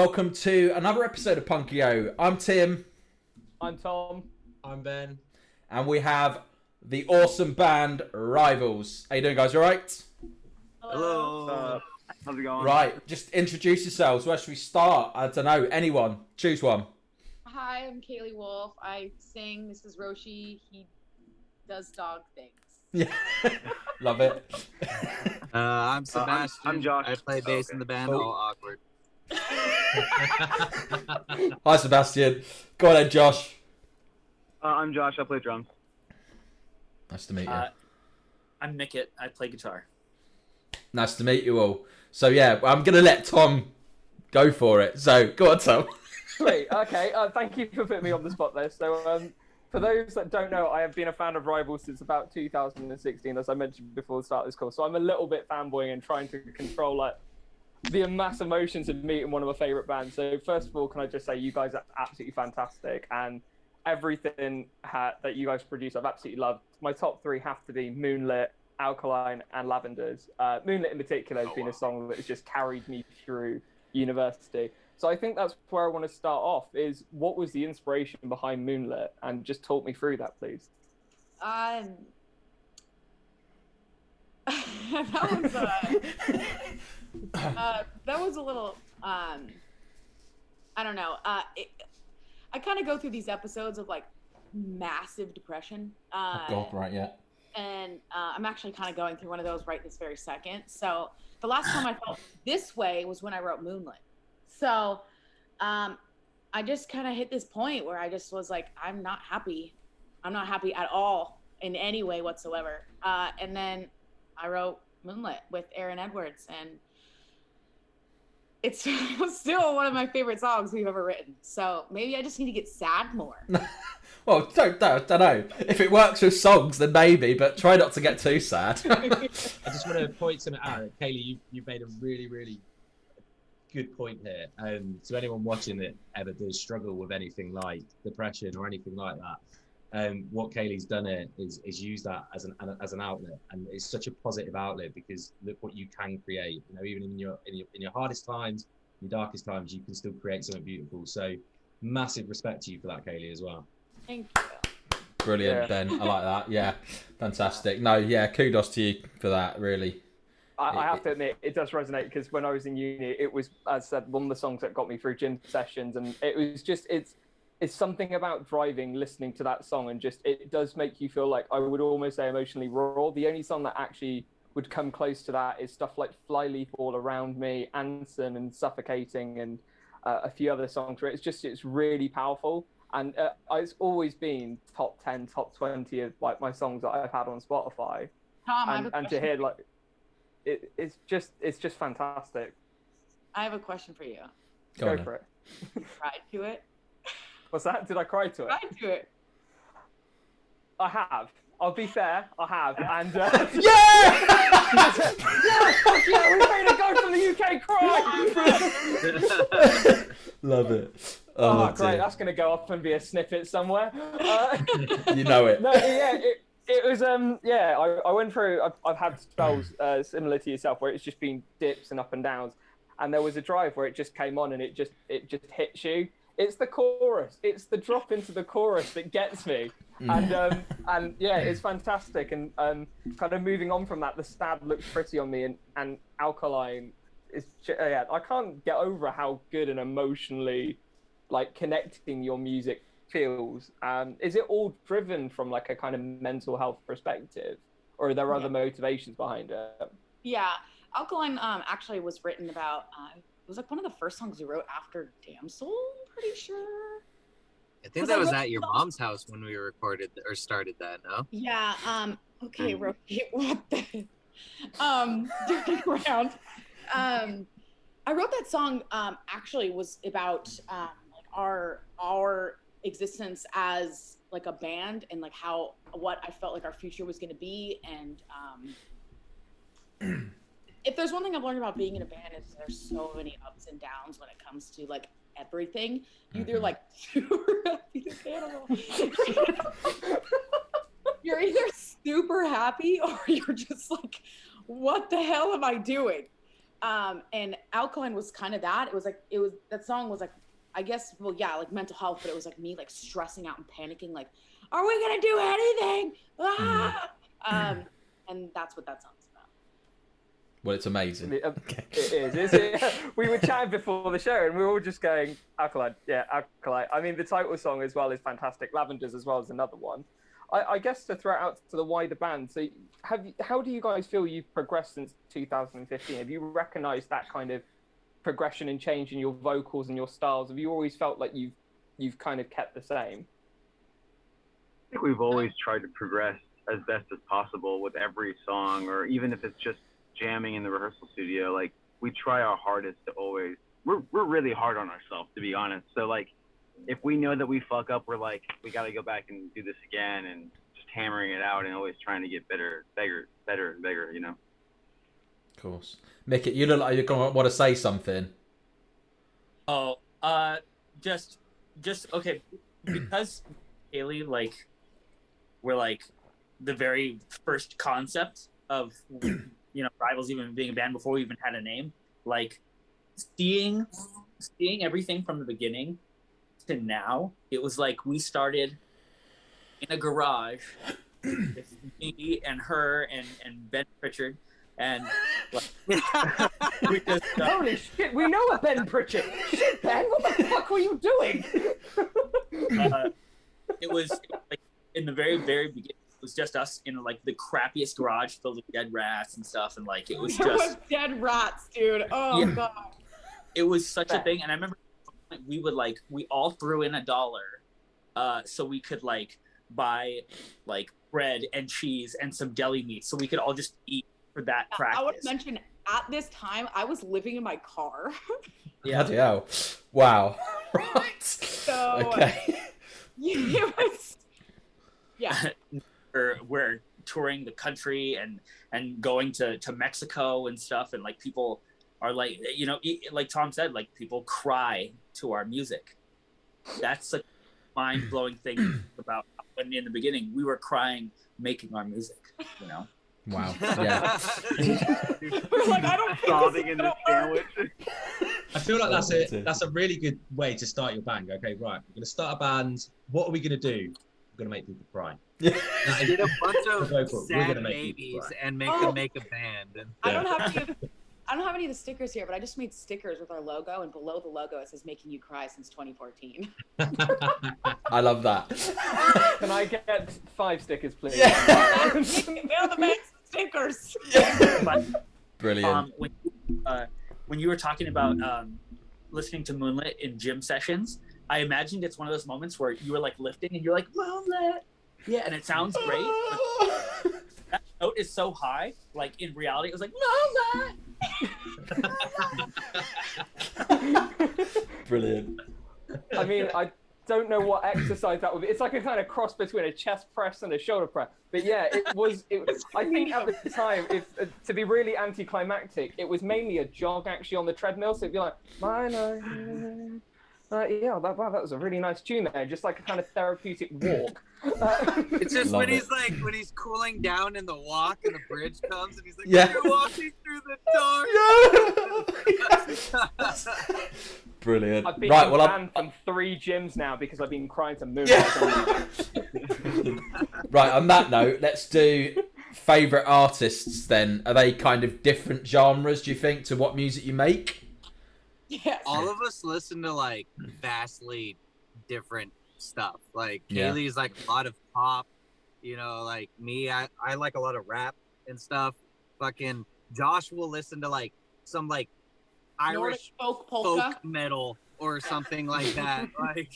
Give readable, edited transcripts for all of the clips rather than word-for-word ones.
welcome to another episode of Punkio. I'm Tim. I'm Tom. I'm Ben. And we have the awesome band Rivals. How you doing, guys? All right? Hello. How's it going? Right, just introduce yourselves. Where should we start? I don't know. Anyone. Choose one. Hi, I'm Kaylee Wolf. I sing. This is Roshi. He does dog things. Yeah. Love it. I'm Sebastian. I'm Josh. I play bass in the band. Oh. All awkward. Hi, Sebastian. Go ahead, Josh. I'm Josh. I play drums. Nice to meet you. I'm Nickett. I play guitar. Nice to meet you all. So, yeah, I'm going to let Tom go for it. So, go on, Tom. Sweet. Okay. Thank you for putting me on the spot there. So, for those that don't know, I have been a fan of Rivals since about 2016, as I mentioned before the start of this call. So I'm a little bit fanboying and trying to control the mass emotions of meeting one of my favorite bands. So first of all, can I just say you guys are absolutely fantastic, and everything that you guys produce, I've absolutely loved. My top three have to be Moonlit, Alkaline, and Lavenders. Moonlit in particular has been a song that has just carried me through university. So I think that's where I want to start off, is what was the inspiration behind Moonlit? And just talk me through that, please. That was a little, I don't know. I kind of go through these episodes of like massive depression. Oh, God, right, yeah. And I'm actually kind of going through one of those right this very second. So the last time I felt this way was when I wrote Moonlit. So I just kind of hit this point where I just was like, I'm not happy. I'm not happy at all in any way whatsoever. And then I wrote Moonlit with Aaron Edwards, and it's still one of my favorite songs we've ever written. So maybe I just need to get sad more. Well, don't know. If it works with songs, then maybe, but try not to get too sad. I just want to point something out. Kaylee, you made a really good point here. So anyone watching that ever does struggle with anything like depression or anything like that, what Kaylee's done here is use that as an outlet, and it's such a positive outlet, because look what you can create. You know, even in your hardest times, your darkest times, you can still create something beautiful. So massive respect to you for that, Kaylee, as well. Thank you. Brilliant, Yeah. Ben. I like that. Yeah, fantastic. No, yeah, kudos to you for that, really. I have to admit, it does resonate, because when I was in uni, it was, as I said, one of the songs that got me through gym sessions, and it was just, it's something about driving, listening to that song, and just, it does make you feel like, I would almost say, emotionally raw. The only song that actually would come close to that is stuff like Flyleaf All Around Me, Anson and Suffocating, and a few other songs where it's really powerful. And it's always been top 10, top 20 of like my songs that I've had on Spotify. Tom, I have a And to question. hear like, it's just fantastic. I have a question for you. Go on, for it. Cried to it? What's that? Did I cry to it? Cried to it. I have. I'll be fair, I have. And Yeah! yeah, fuck yeah, we made a go from the UK cry. Love it. Oh, great! dear. That's gonna go up and be a snippet somewhere. You know it. No, yeah, it was yeah. I went through. I've had spells similar to yourself where it's just been dips and up and downs, and there was a drive where it just came on and it just hits you. It's the chorus. It's the drop into the chorus that gets me. And yeah, it's fantastic. And kind of moving on from that, the sad looks pretty on me, and Alkaline is yeah. I can't get over how good and emotionally like connecting your music feels. Is it all driven from like a kind of mental health perspective, or are there other motivations behind it? Yeah, Alkaline actually was written about. It was like one of the first songs we wrote after Damsel. I'm pretty sure. I think that was at your mom's house when we recorded or started that. No. Yeah. Okay, Rocky. What the? Turning around. I wrote that song. Actually, was about like our existence as like a band, and like what I felt like our future was going to be, and if there's one thing I've learned about being in a band, is there's so many ups and downs when it comes to like everything. You either like you're either super happy or you're just like, what the hell am I doing? And Alkaline was kind of that. That song was like, I guess, well, yeah, like mental health, but it was like me like stressing out and panicking, like, are we gonna do anything? And that's what that song's about. Well, it's amazing. It is. We were chatting before the show, and we were all just going, Alkaline, yeah, Alkaline. I mean, the title song as well is fantastic. Lavenders as well is another one. I guess to throw it out to the wider band, so how do you guys feel you've progressed since 2015? Have you recognised that kind of progression and change in your vocals and your styles? Have you always felt like you've kind of kept the same? I think we've always tried to progress as best as possible with every song, or even if it's just jamming in the rehearsal studio. Like, we try our hardest to always. We're really hard on ourselves, to be honest. So like, if we know that we fuck up, we're like, we got to go back and do this again, and just hammering it out and always trying to get better and bigger, you know. Of course. Mick, you look like you're going to want to say something. Oh, just okay, because Kaylee, like, we're like the very first concept of, you know, Rivals even being a band before we even had a name. Like, seeing everything from the beginning to now, it was like we started in a garage with me and her and Ben Pritchard, and like, we just Holy shit, we know a Ben Pritchard. Shit, Ben, what the fuck were you doing? it was like in the very beginning, it was just us in like the crappiest garage filled with dead rats and stuff, and like it was There just was dead rats, dude. Oh Yeah. god. it was such a thing. And I remember we all threw in $1 so we could like buy like bread and cheese and some deli meat so we could all just eat for that practice. I would mention at this time I was living in my car. Bloody hell. Wow. Right. So Okay. it was, yeah. we're touring the country and going to Mexico and stuff, and like people are like, you know, like Tom said, like people cry to our music. That's a mind-blowing thing about when in the beginning we were crying making our music, you know. Wow. Yeah. We're like, I don't think Sobbing in the sandwich. I feel like that's a really good way to start your band. Okay, right, we're gonna start a band. What are we gonna do? We're gonna make people cry. Yeah. Get a bunch of We're sad gonna make people babies cry. and make them make a band. And I don't have any of the stickers here, but I just made stickers with our logo, and below the logo it says "Making You Cry Since 2014." I love that. Can I get 5 stickers, please? Yeah. They're the best stickers. But Brilliant. when you were talking about listening to Moonlit in gym sessions, I imagined it's one of those moments where you were like lifting and you're like, Moonlit, yeah, and it sounds great, but that note is so high, like in reality it was like, Moonlit. Brilliant. I mean, I don't know what exercise that would be. It's like a kind of cross between a chest press and a shoulder press. But yeah, I think at the time, if to be really anticlimactic, it was mainly a jog actually on the treadmill. So it'd be like, yeah, that was a really nice tune there. Just like a kind of therapeutic walk. it's just Love when it. he's cooling down in the walk and the bridge comes and he's like, Yeah. "You're walking through the dark." Brilliant. I've been Right, well, banned from 3 gyms now because I've been crying to Moonlight. right, on that note, let's do favourite artists then. Are they kind of different genres, do you think, to what music you make? Yes. All of us listen to like vastly different stuff. Like Yeah. Kaylee's like a lot of pop, you know, like me, I like a lot of rap and stuff. Fucking Josh will listen to like some like Nordic Irish folk polka. folk metal or something like that. Like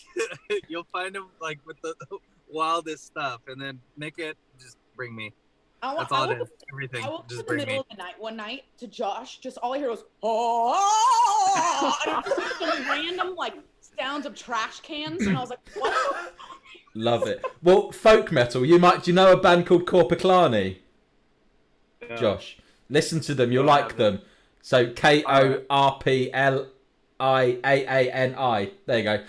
you'll find him like with the wildest stuff, and then make it just bring me. That's all it is. Everything. I woke up Just in the bring middle me. of the night one night to Josh. Just all I hear was oh, and it was just some random like sounds of trash cans, and I was like, what? Love it. Well, folk metal, do you know a band called Korpiklani? Yeah. Josh, listen to them, you'll like them. So Korpilaani. There you go.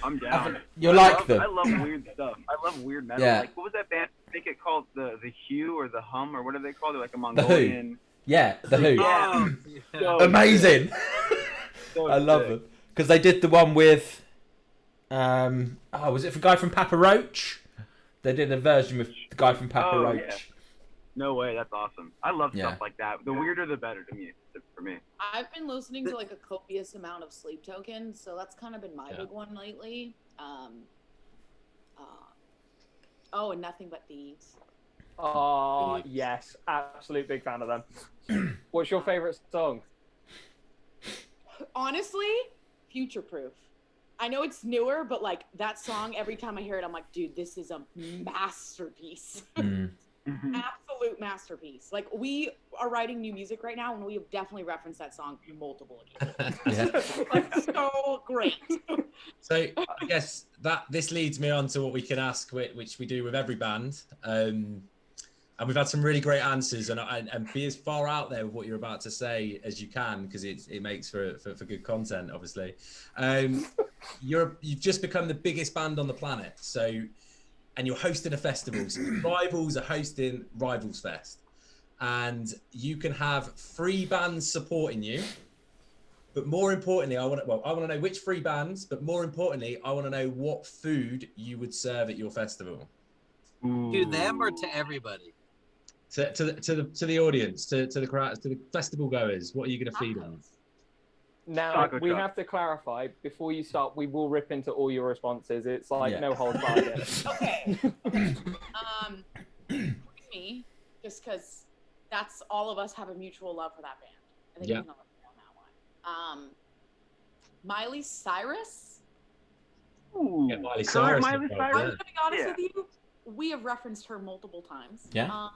I'm down. You'll like them. I love weird stuff. I love weird metal. Yeah. Like, what was that band? I think it called the Hue or the Hum or what are they called? They're like a Who? Mongolian. Yeah, the Who. Yeah. So Amazing. so I love sick. it because they did the one with, was it the guy from Papa Roach? They did a version with the guy from Papa Oh, Roach. yeah. No way, that's awesome. I love Yeah. stuff like that. The weirder, the better to me. For me. I've been listening to like a copious amount of Sleep Token, so that's kind of been my Yeah. big one lately. Oh, and Nothing But Thieves. Oh, yes. Absolute big fan of them. What's your favorite song? Honestly, Future Proof. I know it's newer, but like that song, every time I hear it, I'm like, dude, this is a masterpiece. Mm. Absolute masterpiece. Like, we are writing new music right now, and we have definitely referenced that song multiple occasions. Yeah. Like, so great. So I guess that this leads me on to what we can ask, which we do with every band. And we've had some really great answers, and be as far out there with what you're about to say as you can, because it makes for good content, obviously. You've just become the biggest band on the planet, and you're hosting a festival. So Rivals are hosting Rivals Fest, and you can have 3 bands supporting you. But more importantly, I want to know which 3 bands. But more importantly, I want to know what food you would serve at your festival. To them or to everybody? To the audience, to the crowd, to the festival goers, what are you going to feed them? Now, Taco we truck. have to clarify, before you start, we will rip into all your responses. It's like Yeah. no holds barred. Okay. Me, just because that's all of us have a mutual love for that band. I think Yeah. we can all agree on that one. Miley Cyrus. Ooh. Yeah, Miley Current Cyrus. Miley is Cyrus? I'm gonna be honest Yeah. with you. We have referenced her multiple times. Yeah.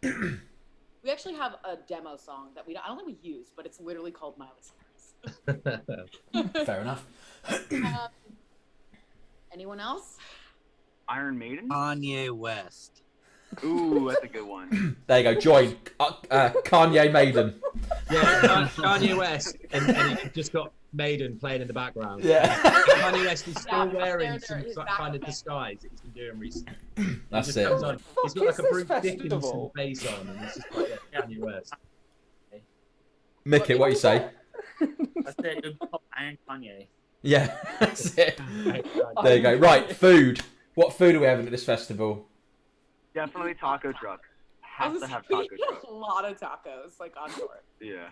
We actually have a demo song that I don't think we use, but it's literally called Miley Cyrus. Fair enough. Anyone else? Iron Maiden? Kanye West. Ooh, that's a good one. There you go. Join Kanye Maiden. Yeah, Kanye West, and you've just got Maiden playing in the background. Yeah. Kanye West is still Yeah, wearing they're some his kind backup of band. disguise that he's been doing recently. That's He just it. comes on, he's got like a Is this Bruce Dickinson festival? face on, and he's just like, yeah, Kanye West. Mickey, what you say? That's it. It would be called Iron Kanye. Yeah. That's it. There you go. Right. Food. What food are we having at this festival? Definitely taco truck. Has to have We taco eat truck. a lot of tacos, like on tour. Yeah.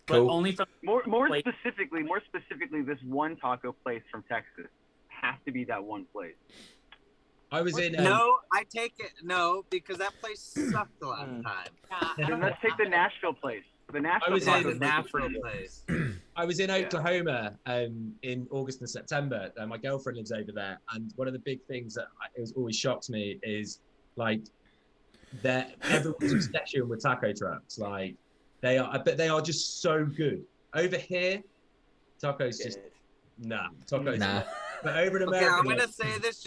But Cool. only from More Wait. specifically, this one taco place from Texas has to be that one place. I was in. No, I take it. No, because that place sucked the last time. Yeah, I Then don't let's take the know. Nashville place. The Nashville was in taco The place is natural pretty good. place. I was in Oklahoma in August and September. My girlfriend lives over there, and one of the big things that always shocks me is like that everyone's obsession with taco trucks. Like they are just so good. Over here, tacos just tacos. Nah. But over in Okay, America, I'm gonna say this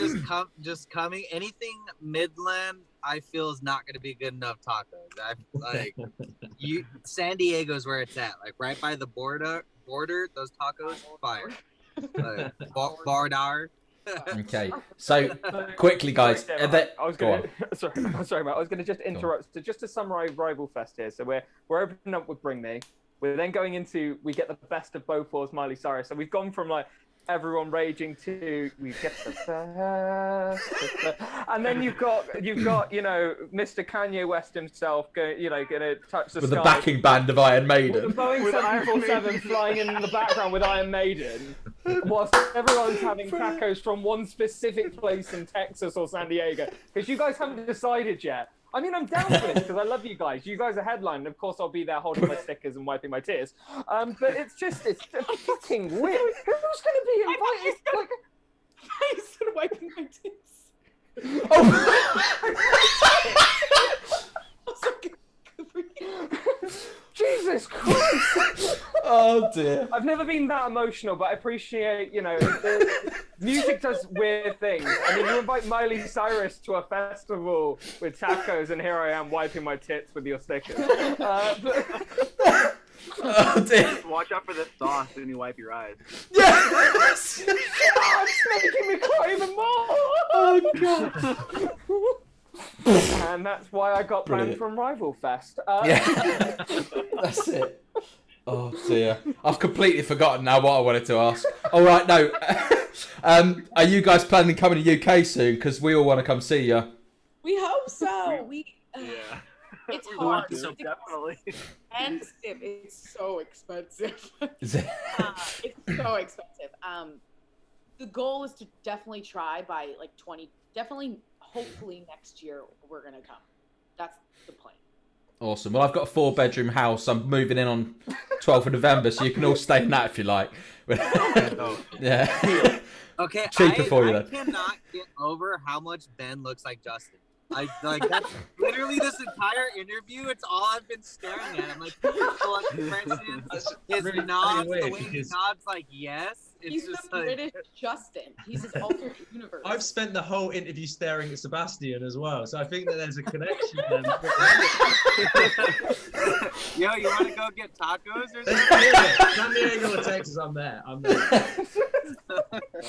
just coming. Anything Midland, I feel is not gonna be good enough tacos. San Diego's where it's at, like right by the border. Those tacos, fire. Like, Bardar. Okay. So quickly, guys. Right, are they- I was go gonna, sorry, mate. I was gonna just interrupt. So just to summarize Rival Fest here. So we're opening up with Bring Me. We're then going into we get the best of both worlds, Miley Cyrus. So we've gone from like everyone raging to we get the best, and then you've got Mr. Kanye West himself gonna touch the with sky. the backing band of Iron With the Maiden. Boeing With Iron 747 flying in the background with Iron Maiden, whilst everyone's having tacos from one specific place in Texas or San Diego. Because you guys haven't decided yet. I mean, I'm down for this because I love you guys. You guys are headlining. Of course, I'll be there holding my stickers and wiping my tears. But it's fucking weird. Who's going to be invited? Like, I said wiping my tears. I was like, good for you. Jesus Christ! Oh dear. I've never been that emotional, but I appreciate, the music does weird things. I mean, you invite Miley Cyrus to a festival with tacos, and here I am wiping my tits with your stickers. Oh dear. Just watch out for the sauce when you wipe your eyes. Yes. Oh, it's making me cry even more! Oh god. And that's why I got banned Brilliant. from Rival Fest. Yeah, that's it. Oh dear, I've completely forgotten now what I wanted to ask. All right, no. Are you guys planning to come to the UK soon? Because we all want to come see you. We hope so. Yeah. It's We hard. want to, It's definitely. expensive. It's so expensive. Is it? It's so expensive. The goal is to definitely try by like hopefully next year we're gonna come. That's the plan. Awesome. Well, I've got a 4-bedroom house. I'm moving in on 12th of November, so you can all stay in that if you like. Yeah. Okay, Cheaper for you I then. cannot get over how much Ben looks like Justin. That's literally this entire interview. It's all I've been staring at. I'm like, his expressions, his really nods, weird the way he because- nods like yes. It's He's just the like British Justin. He's his alternate universe. I've spent the whole interview staring at Sebastian as well, so I think that there's a connection there. yo, you want to go get tacos or something? San Diego or Texas, I'm there.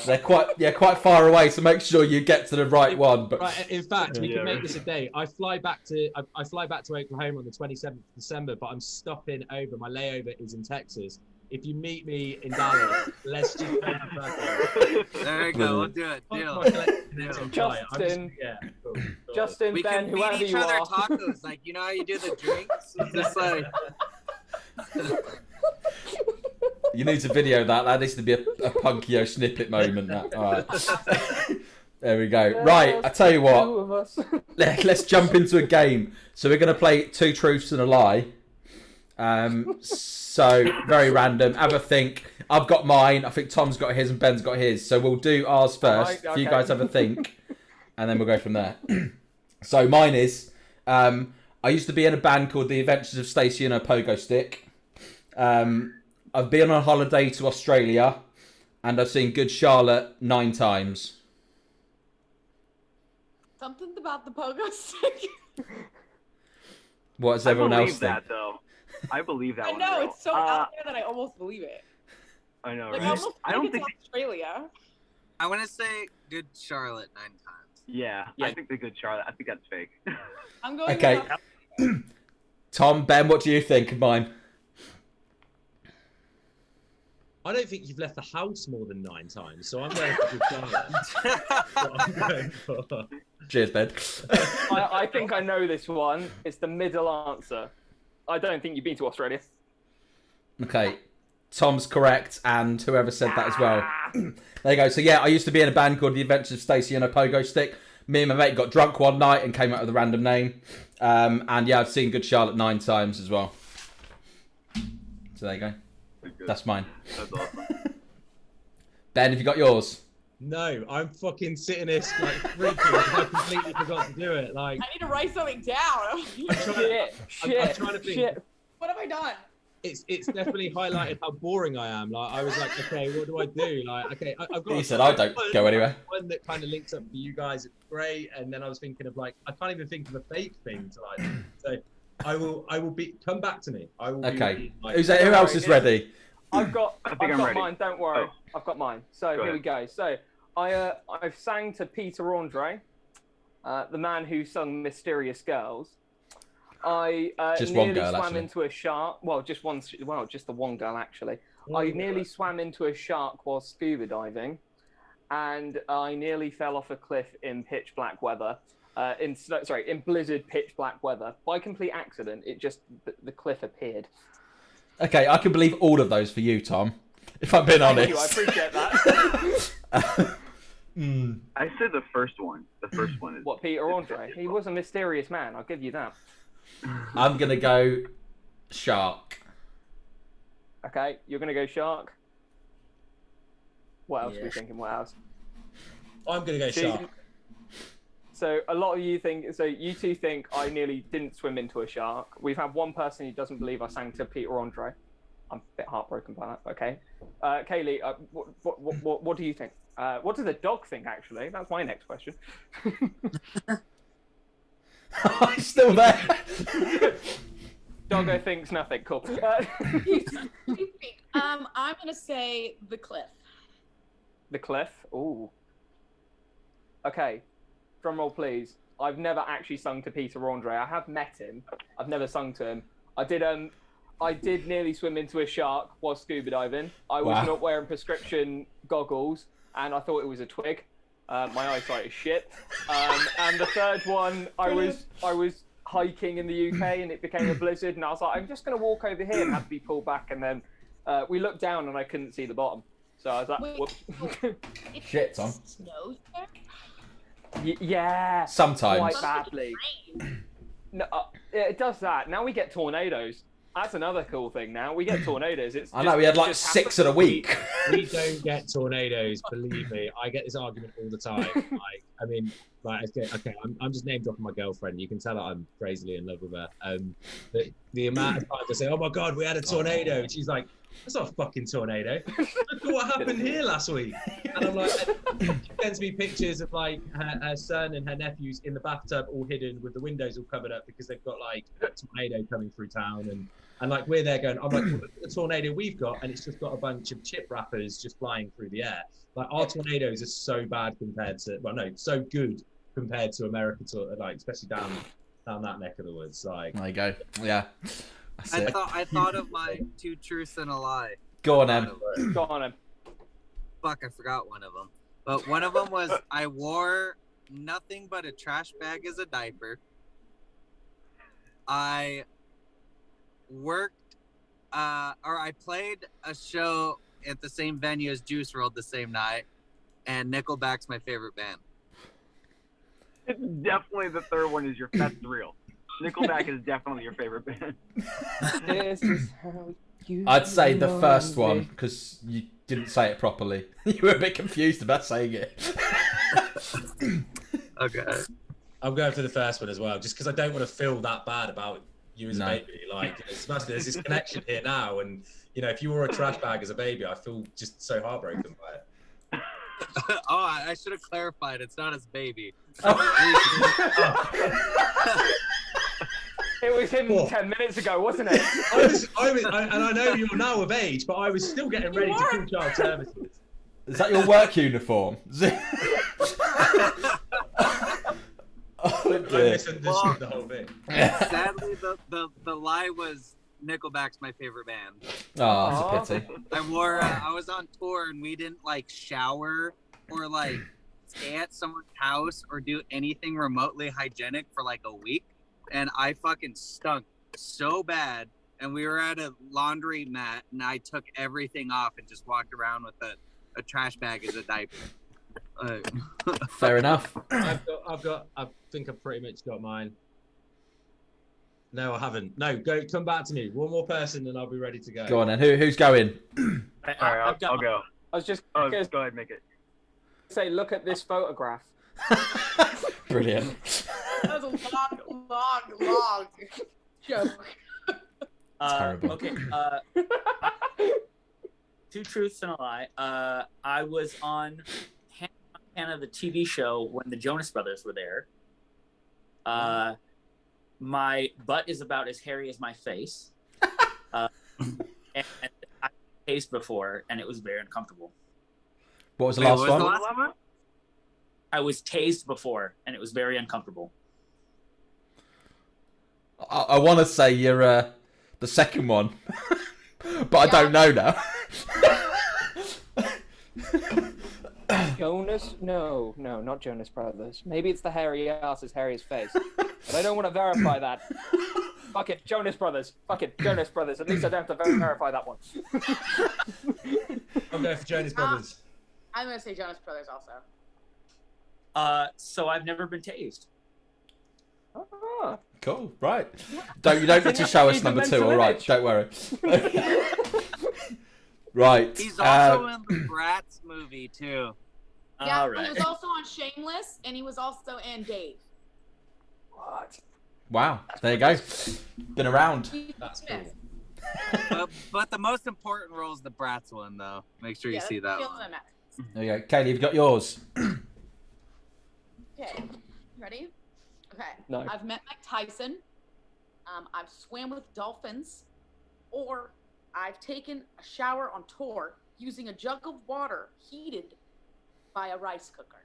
They're quite far away, so make sure you get to the right one. But Right, in fact, we Yeah. can make this a day. I fly back to Oklahoma on the 27th of December, but I'm stopping over. My layover is in Texas. If you meet me in Dallas, let's just There you go. We'll do it. Deal. Justin. Yeah, cool. Justin, We Ben, can feed whoever each you other are. tacos. Like, you know how you do the drinks? It's just like, you need to video that. That needs to be a Punkio snippet moment. That. All right. There we go. Right, I tell you what. Two of us. Let's jump into a game. So we're going to play 2 truths and a lie. So very random. Have a think. I've got mine. I think Tom's got his and Ben's got his. So we'll do ours first. Right, If you okay. guys have a think, and then we'll go from there. So mine is. I used to be in a band called The Adventures of Stacey and Her Pogo Stick. I've been on holiday to Australia, and I've seen Good Charlotte 9 times. Something about the pogo stick. What does I everyone believe else think? that though. I believe that I one. know real. it's so out there that I almost believe it. I know, Like right? almost I don't think think. it's Australia. I want to say Good Charlotte 9 times. Yeah, Yeah. I think the Good Charlotte. I think that's fake. I'm going. Okay. with- Tom, Ben, what do you think of mine? I don't think you've left the house more than 9 times, so I'm going for Good Charlotte. What I'm going for. Cheers, Ben. I think I know this one. It's the middle answer. I don't think you've been to Australia. Okay, Tom's correct, and whoever said that as well. Ah. There you go. So yeah, I used to be in a band called The Adventures of Stacey and a Pogo Stick. Me and my mate got drunk one night and came up with a random name. And yeah, I've seen Good Charlotte 9 times as well. So there you go. That's mine. That's awesome. Ben, have you got yours? No, I'm fucking sitting here like freaking because I completely forgot to do it. Like, I need to write something down. I'm trying, Shit. I'm trying to think. Shit. What have I done? It's definitely highlighted how boring I am. Like, I was like, okay, what do I do? Like, okay, I've got. He said, I don't go anywhere. One that kind of links up for you guys, it's great. And then I was thinking of like, I can't even think of a fake thing to like. So, I will be. Come back to me. I will. Okay. Be, like, Who else is ready? I've got I think I'm ready. mine. Don't worry. Oh. I've got mine. So Go here we ahead. go. So I've sang to Peter Andre, the man who sung "Mysterious Girls." I Just one nearly girl, swam actually. into a shark. Well, just one. Well, just the one girl actually. I nearly swam into a shark while scuba diving, and I nearly fell off a cliff in pitch black weather. In blizzard pitch black weather by complete accident. It just the cliff appeared. Okay, I can believe all of those for you, Tom. If I'm being honest. Thank you. I appreciate that. I said the first one. The first one is. What, Peter Andre? He was a mysterious man. I'll give you that. I'm gonna go shark. Okay, you're gonna go shark. What else are we Yeah. thinking? What else? I'm gonna go See, shark. So a lot of you think. So you two think I nearly didn't swim into a shark. We've had one person who doesn't believe I sang to Peter Andre. I'm a bit heartbroken by that. Okay, Kaylee, what do you think? What does the dog think? Actually, that's my next question. I'm still there. Doggo thinks nothing. Cool. You think? I'm gonna say the cliff. The cliff. Ooh. Okay. Drum roll, please. I've never actually sung to Peter Andre. I have met him. I've never sung to him. I did nearly swim into a shark while scuba diving. I was not wearing prescription goggles, and I thought it was a twig. My eyesight is shit. And the third one, I was hiking in the UK, and it became a blizzard, and I was like, I'm just going to walk over here, and had to be pulled back, and then we looked down, and I couldn't see the bottom. So I was like, whoops. Shit, Tom. Snows there? Yeah. Sometimes. Quite badly. No, it does that. Now we get tornadoes. That's another cool thing now. We get tornadoes. I know, we had like 6 in a week. We don't get tornadoes, believe me. I get this argument all the time. Like, I mean, like, okay, I'm just name dropping my girlfriend. You can tell that I'm crazily in love with her. The amount of times I say, oh my God, we had a tornado. And she's like, that's not a fucking tornado. Look at what happened here last week. And I'm like, she sends me pictures of like her son and her nephews in the bathtub all hidden with the windows all covered up because they've got like a tornado coming through town. And like we're there going, I'm like, well, look at the tornado we've got, and it's just got a bunch of chip wrappers just flying through the air. Like our tornadoes are so bad compared to, well, no, so good compared to America, like especially down that neck of the woods. Like there you go. Yeah. I thought of my 2 truths and a lie. Go on, Em. Go on, Em. Fuck, I forgot one of them. But one of them was I wore nothing but a trash bag as a diaper. I worked, or I played a show at the same venue as Juice WRLD the same night, and Nickelback's my favorite band. Definitely the third one is that's real. Nickelback is definitely your favorite band. This is how you I'd say the first one, because you didn't say it properly. You were a bit confused about saying it. Okay. I'm going for the first one as well, just because I don't want to feel that bad about you as a baby. Like, there's this connection here now, and you know, if you wore a trash bag as a baby, I feel just so heartbroken by it. Oh, I should have clarified. It's not his baby. It was him 10 minutes ago, wasn't it? And I know you're now of age, but I was still getting ready to call child services. Is that your work uniform? I misunderstood the whole thing. Sadly, the lie was Nickelback's my favorite band. Oh, that's a pity. I was on tour and we didn't like shower or like stay at someone's house or do anything remotely hygienic for like a week. And I fucking stunk so bad. And we were at a laundry mat and I took everything off and just walked around with a trash bag as a diaper. Fair enough. I think I've pretty much got mine. No, I haven't. No, come back to me. One more person and I'll be ready to go. Go on then. Who's going? Alright, I'll go. I was just go ahead, make it. Say, look at this photograph. Brilliant. That was a long joke. Terrible. Okay. 2 truths and a lie. I was on Hannah Montana, the TV show, when the Jonas Brothers were there. My butt is about as hairy as my face. And I tased before, and it was very uncomfortable. What was the last one? I was tased before, and it was very uncomfortable. I want to say you're the second one, but I don't know now. Jonas? No, not Jonas Brothers. Maybe it's the hairy ass as hairy as face. But I don't want to verify that. Fuck it, Jonas Brothers. Fuck it, Jonas Brothers. At least I don't have to verify that one. I'm going for Jonas Brothers. I'm going to say Jonas Brothers also. So I've never been tased. Ah. Cool, right. You don't need to show us number 2, alright, don't worry. Right. He's also in the Bratz movie, too. Yeah, All right. he was also on Shameless, and he was also in Dave. What? Wow, there you go. Been around. That's cool. But the most important role is the Bratz one, though. Make sure you see that one. There you go. Kaylee, you've got yours. Okay, ready? Okay. No. I've met Mike Tyson. I've swam with dolphins, or I've taken a shower on tour using a jug of water heated by a rice cooker.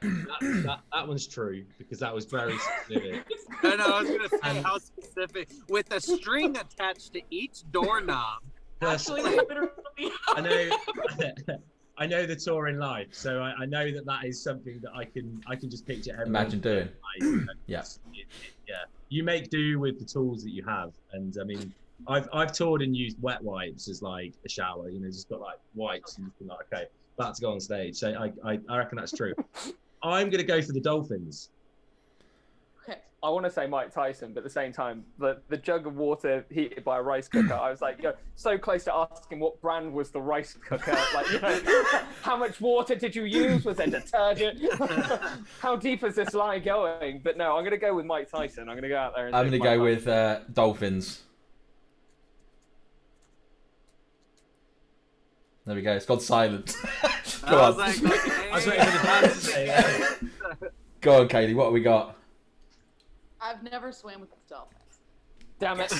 That one's true because that was very specific. No, I was gonna say how specific with a string attached to each doorknob. Plus, Actually, literally. I know the tour in life, so I know that is something that I can just picture everyone Imagine doing. Yeah. Yeah. You make do with the tools that you have, and I mean, I've toured and used wet wipes as like a shower. You know, just got like wipes and just been like, okay, about to go on stage. So I reckon that's true. I'm gonna go for the Dolphins. Okay. I want to say Mike Tyson, but at the same time, the jug of water heated by a rice cooker, I was like, so close to asking what brand was the rice cooker. Like, how much water did you use? Was there detergent? How deep is this lie going? But no, I'm going to go with Mike Tyson. I'm going to go out there and I'm going to go with Dolphins. There we go. It's gone silent. Go on. I was waiting for the band to say that. Go on, Kaylee. What have we got? I've never swam with the dolphins. Damn it.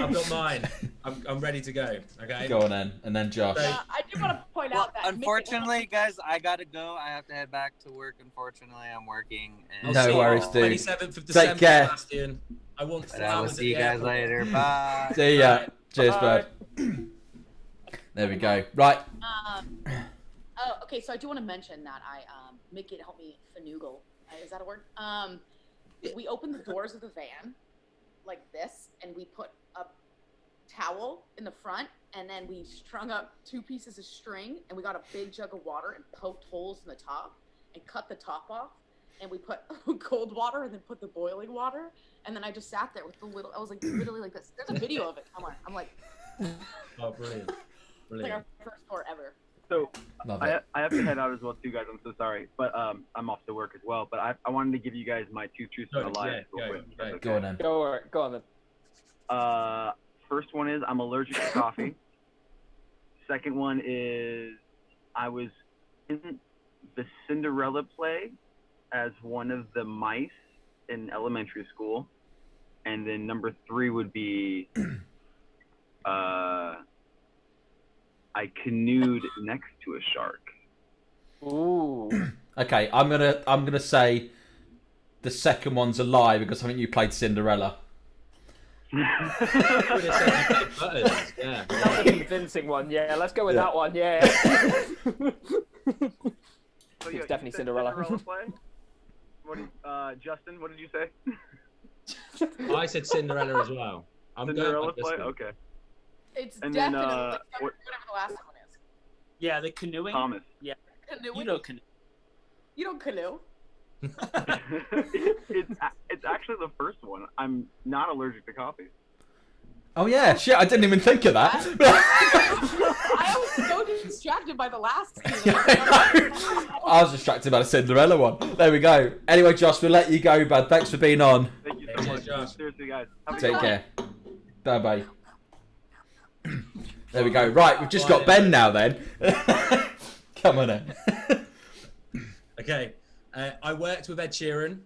I've got mine. I'm ready to go. Okay. Go on then, and then Josh. I do want to point out that Unfortunately, guys, I gotta go. I have to head back to work. Unfortunately, I'm working. And No worries, dude. 27th of December, Take care. Sebastian. I want But I will flowers at see you the guys airport. later. Bye. See ya. Bye. Cheers, Bye. bud. There we go. Right. Oh, okay. So I do want to mention that Mickey helped me finagle. Is that a word? We opened the doors of the van like this, and we put a towel in the front, and then we strung up 2 pieces of string, and we got a big jug of water and poked holes in the top and cut the top off, and we put cold water and then put the boiling water, and then I just sat there with the little. I was like literally like this. There's a video of it. I'm like, Oh, brilliant. it's like Brilliant. our first tour ever. So Love I it. have to head out as well too, guys. I'm so sorry, but I'm off to work as well. But I wanted to give you guys my 2 truths and a lie. real quick. Go. That's Go okay. on then. Go on then. First one is I'm allergic to coffee. Second one is I was in the Cinderella play as one of the mice in elementary school. And then number 3 would be I canoed next to a shark. Ooh. Okay, I'm gonna say the second one's a lie because I think you played Cinderella. I would have said you played Butters, yeah. That's a convincing one. Yeah, let's go with that one. Yeah. So, It's you definitely said Cinderella. play? Justin, what did you say? I said Cinderella as well. I'm Cinderella going play? with Okay. It's And then, definitely what- whatever the last one is. Yeah, the canoeing. Thomas. Canoeing? You know canoe. You don't canoe. it's actually the first one. I'm not allergic to coffee. Oh yeah, shit! I didn't even think of that. I was so distracted by the last two. I was distracted by the Cinderella one. There we go. Anyway, Josh, we'll let you go, bud. Thanks for being on. Thank you so Thanks, much. Josh. Seriously, guys. Have a Take good care. Bye bye. There we go. Right, we've just got Ben now then. Come on in. Okay. I worked with Ed Sheeran.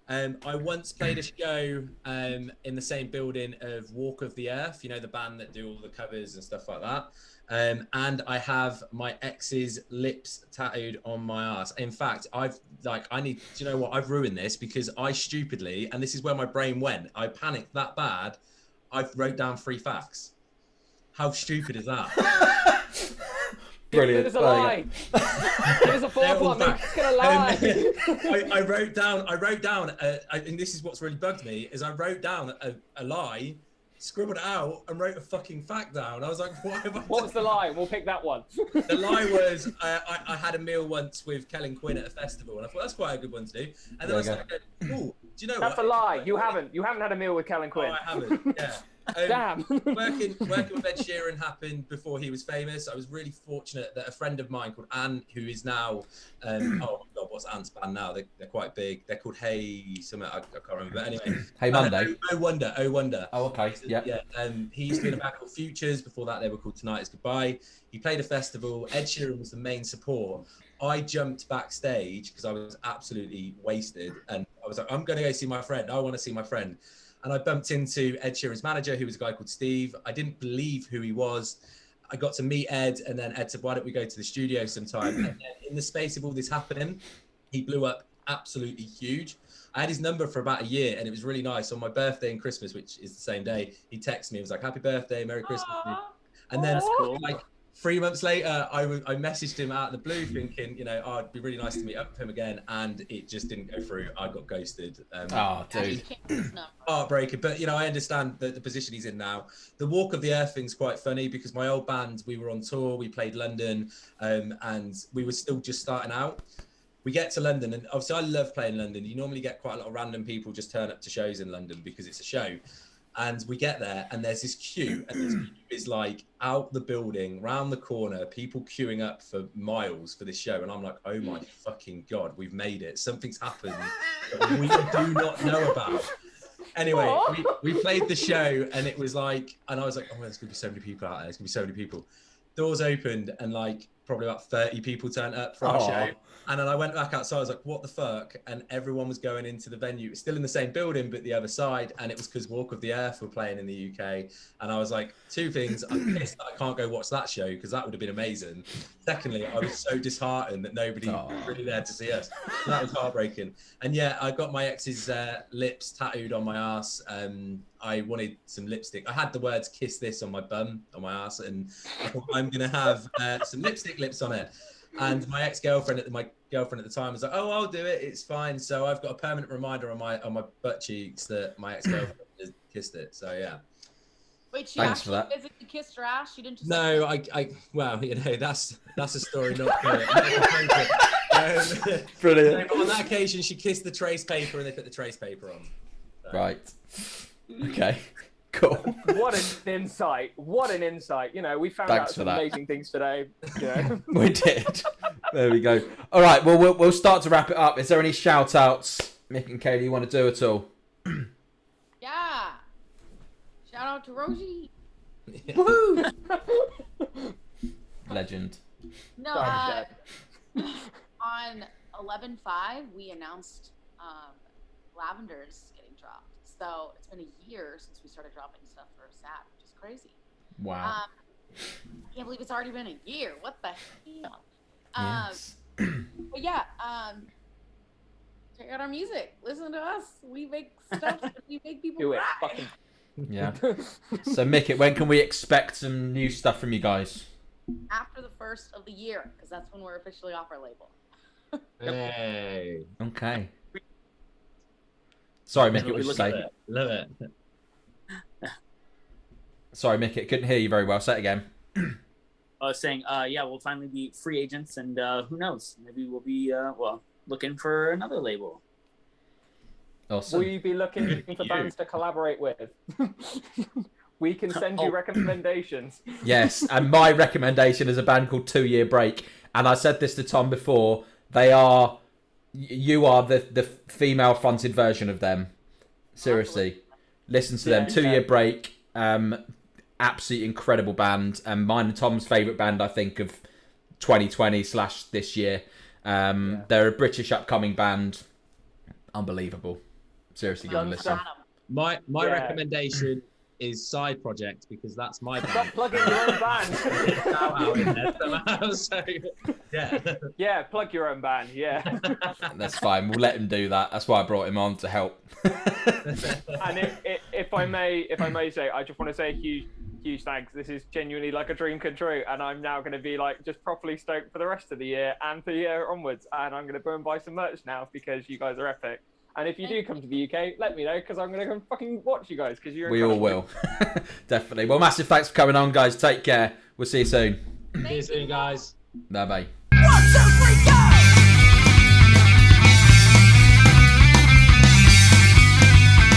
I once played a show in the same building of Walk of the Earth, you know, the band that do all the covers and stuff like that. And I have my ex's lips tattooed on my ass. In fact, do you know what? I've ruined this because I stupidly, and this is where my brain went, I panicked that bad, I wrote down 3 facts. How stupid is that? Brilliant. It is a lie. It is a They're all fourth one. facts. Making a lie. I wrote down, and this is what's really bugged me, is I wrote down a lie, scribbled it out, and wrote a fucking fact down. I was like, why have I What was the lie? We'll pick that one. The lie was, I had a meal once with Kellen Quinn at a festival, and I thought, that's quite a good one to do. And then I started going, ooh, do you know That's what? a lie. You haven't had a meal with Kellen Oh, Quinn. I haven't, yeah. Damn. Working with Ed Sheeran happened before he was famous. I was really fortunate that a friend of mine called Anne, who is now, oh my God, what's Anne's band now? They're quite big. They're called Hey something, I can't remember. But anyway. Hey Monday. Oh Wonder. Oh, okay. Yeah. Yeah. He used to be in a band called Futures. Before that, they were called Tonight Is Goodbye. He played a festival. Ed Sheeran was the main support. I jumped backstage because I was absolutely wasted, and I was like, I'm going to go see my friend. I want to see my friend. And I bumped into Ed Sheeran's manager, who was a guy called Steve. I didn't believe who he was. I got to meet Ed, and then Ed said, why don't we go to the studio sometime? And then in the space of all this happening, he blew up absolutely huge. I had his number for about a year, and it was really nice. On my birthday and Christmas, which is the same day, he texted me. He was like, happy birthday, Merry Christmas. And then like 3 months later, I messaged him out of the blue thinking, you know, oh, it'd be really nice to meet up with him again. And it just didn't go through. I got ghosted. Oh, dude. Heartbreaking. But, you know, I understand the position he's in now. The Walk of the Earth thing's quite funny because my old band, we were on tour, we played London, and we were still just starting out. We get to London, and obviously I love playing London. You normally get quite a lot of random people just turn up to shows in London because it's a show. And we get there, and there's this queue, and this queue is like out the building, round the corner, people queuing up for miles for this show. And I'm like, oh my fucking God, we've made it. Something's happened that we do not know about. Anyway, we played the show, and it was like, and I was like, oh, there's going to be so many people out there. There's going to be so many people. Doors opened, and like probably about 30 people turned up for our show. And then I went back outside. I was like, what the fuck? And everyone was going into the venue. It's still in the same building, but the other side. And it was because Walk of the Earth were playing in the UK. And I was like, two things. I'm pissed that I can't go watch that show because that would have been amazing. Secondly, I was so disheartened that nobody was really there to see us. So that was heartbreaking. And yeah, I got my ex's lips tattooed on my ass. I wanted some lipstick. I had the words "kiss this" on my bum, on my ass, and I thought I'm gonna have some lipstick lips on it. And my girlfriend at the time was like, "Oh, I'll do it. It's fine." So I've got a permanent reminder on my butt cheeks that my ex-girlfriend has kissed it. So yeah. Wait, she Thanks for actually that. physically kissed her ass? She didn't just No, well, you know, that's a story not for Brilliant. but on that occasion, she kissed the trace paper, and they put the trace paper on. So. Right. Okay. Cool. What an insight! What an insight! You know, we found Thanks out for some that. amazing things today. You know. We did. There we go. All right. Well, we'll start to wrap it up. Is there any shout outs, Mick and Kaylee, you want to do at all? Yeah. Shout out to Rosie. Woohoo! Legend. No, Sorry, on 11/5, we announced Lavender's getting dropped. So it's been a year since we started dropping stuff for SAT, which is crazy. Wow. I can't believe it's already been a year. What the hell? Yes. But yeah, check out our music. Listen to us. We make stuff that we make people Do it. cry. Fucking. Yeah. So, Mick, when can we expect some new stuff from you guys? After the first of the year, because that's when we're officially off our label. Hey. Okay. Sorry, Mick, what did you Love say? it. Love it. Sorry, Mick, I couldn't hear you very well. Say it again. I was saying, yeah, we'll finally be free agents, and who knows? Maybe we'll be, looking for another label. Awesome. Will you be looking for bands to collaborate with? We can send you recommendations. Yes, and my recommendation is a band called 2 Year Break. And I said this to Tom before. You are the female fronted version of them. Seriously. Listen to them. 2 Year Break. Absolutely incredible band. And mine and Tom's favourite band, I think, of 2020 / this year. They're a British upcoming band. Unbelievable. Seriously, go and listen. My recommendation is Side Project because that's my Stop band. plugging your own band. Out in there somehow, so, yeah. Yeah, plug your own band. Yeah. That's fine. We'll let him do that. That's why I brought him on to help. And if I may say, I just want to say a huge thanks. This is genuinely like a dream come true, and I'm now going to be like just properly stoked for the rest of the year and for the year onwards. And I'm going to go and buy some merch now because you guys are epic. And if you do come to the UK, let me know because I'm going to come fucking watch you guys because you're We incredible. all will. Definitely. Well, massive thanks for coming on, guys. Take care. We'll see you soon. See you soon, guys. Bye-bye.